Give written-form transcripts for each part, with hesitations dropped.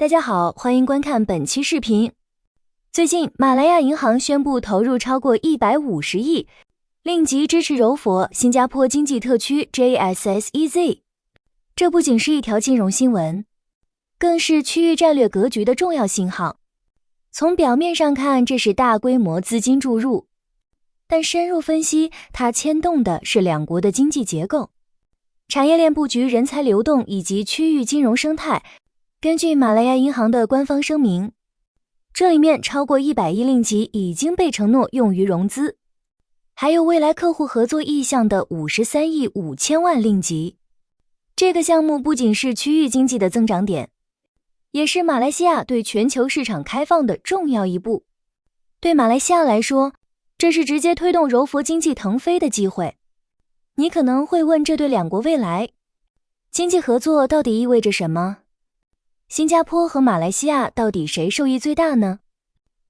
大家好，欢迎观看本期视频。最近，马来亚银行宣布投入超过150亿，令吉支持柔佛新加坡经济特区 JSSEZ。这不仅是一条金融新闻，更是区域战略格局的重要信号。从表面上看，这是大规模资金注入，但深入分析，它牵动的是两国的经济结构、产业链布局、人才流动以及区域金融生态。根据马来亚银行的官方声明，这里面超过100亿令吉已经被承诺用于融资，还有未来客户合作意向的53亿5千万令吉。这个项目不仅是区域经济的增长点，也是马来西亚对全球市场开放的重要一步。对马来西亚来说，这是直接推动柔佛经济腾飞的机会。你可能会问，这对两国未来经济合作到底意味着什么？新加坡和马来西亚到底谁受益最大呢？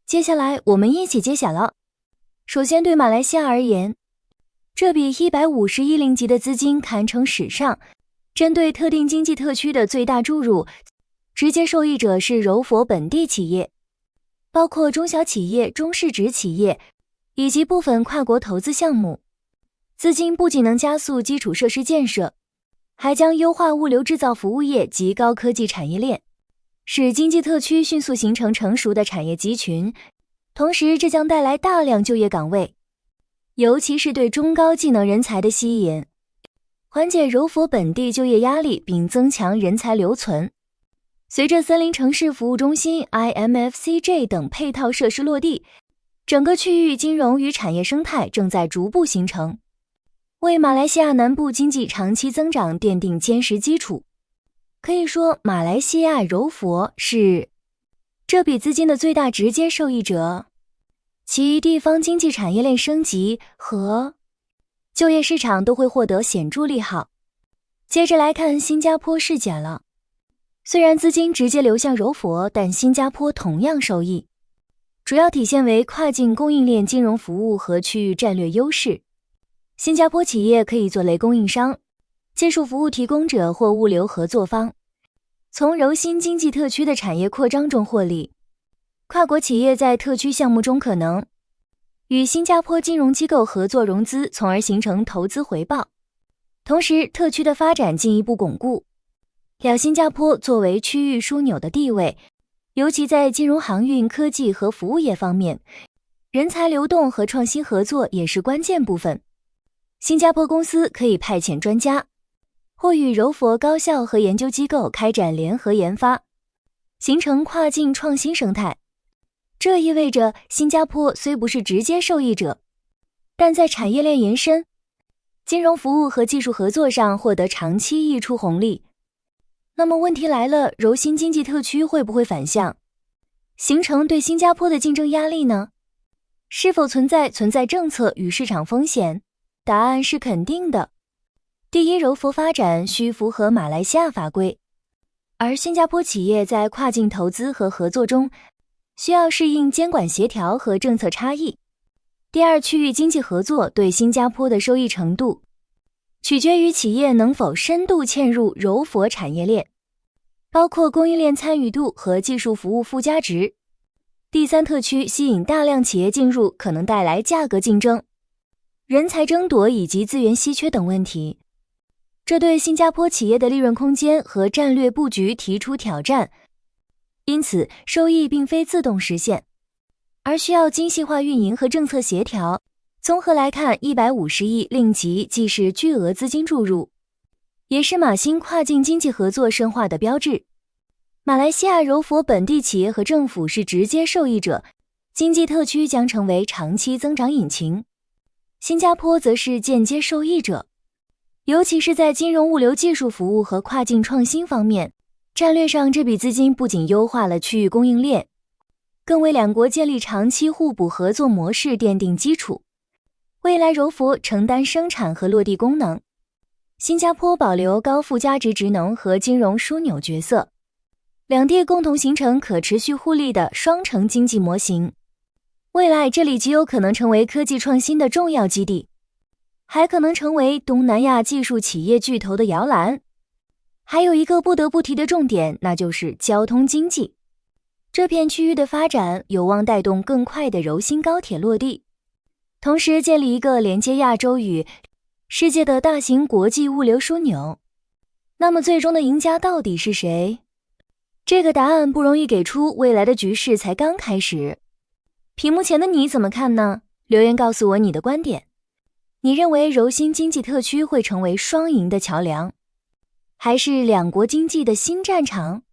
接下来我们一起揭晓了。首先，对马来西亚而言，这笔150亿令吉的资金堪称史上针对特定经济特区的最大注入，直接受益者是柔佛本地企业，包括中小企业、中市值企业以及部分跨国投资项目。资金不仅能加速基础设施建设，还将优化物流制造服务业及高科技产业链，使经济特区迅速形成成熟的产业集群。同时，这将带来大量就业岗位，尤其是对中高技能人才的吸引，缓解柔佛本地就业压力并增强人才留存。随着森林城市服务中心 IMFCJ 等配套设施落地，整个区域金融与产业生态正在逐步形成，为马来西亚南部经济长期增长奠定坚实基础。可以说，马来西亚柔佛是这笔资金的最大直接受益者，其地方经济产业链升级和就业市场都会获得显著利好。接着来看新加坡视角了。虽然资金直接流向柔佛，但新加坡同样受益，主要体现为跨境供应链金融服务和区域战略优势。新加坡企业可以做类供应商、技术服务提供者或物流合作方，从柔新经济特区的产业扩张中获利。跨国企业在特区项目中可能与新加坡金融机构合作融资，从而形成投资回报。同时，特区的发展进一步巩固了新加坡作为区域枢纽的地位，尤其在金融、航运、科技和服务业方面，人才流动和创新合作也是关键部分。新加坡公司可以派遣专家，或与柔佛高校和研究机构开展联合研发，形成跨境创新生态。这意味着新加坡虽不是直接受益者，但在产业链延伸、金融服务和技术合作上获得长期溢出红利。那么问题来了，柔新经济特区会不会反向，形成对新加坡的竞争压力呢？是否存在政策与市场风险？答案是肯定的。第一，柔佛发展需符合马来西亚法规，而新加坡企业在跨境投资和合作中需要适应监管协调和政策差异。第二，区域经济合作对新加坡的收益程度取决于企业能否深度嵌入柔佛产业链，包括供应链参与度和技术服务附加值。第三，特区吸引大量企业进入可能带来价格竞争、人才争夺以及资源稀缺等问题，这对新加坡企业的利润空间和战略布局提出挑战。因此，收益并非自动实现，而需要精细化运营和政策协调。综合来看，150亿令吉既是巨额资金注入，也是马新跨境经济合作深化的标志。马来西亚柔佛本地企业和政府是直接受益者，经济特区将成为长期增长引擎。新加坡则是间接受益者，尤其是在金融、物流、技术服务和跨境创新方面。战略上，这笔资金不仅优化了区域供应链，更为两国建立长期互补合作模式奠定基础。未来柔佛承担生产和落地功能，新加坡保留高附加值职能和金融枢纽角色，两地共同形成可持续互利的双城经济模型。未来这里极有可能成为科技创新的重要基地，还可能成为东南亚技术企业巨头的摇篮。还有一个不得不提的重点，那就是交通经济。这片区域的发展有望带动更快的柔新高铁落地，同时建立一个连接亚洲与世界的大型国际物流枢纽。那么最终的赢家到底是谁？这个答案不容易给出，未来的局势才刚开始。屏幕前的你怎么看呢？留言告诉我你的观点。你认为柔新经济特区会成为双赢的桥梁，还是两国经济的新战场？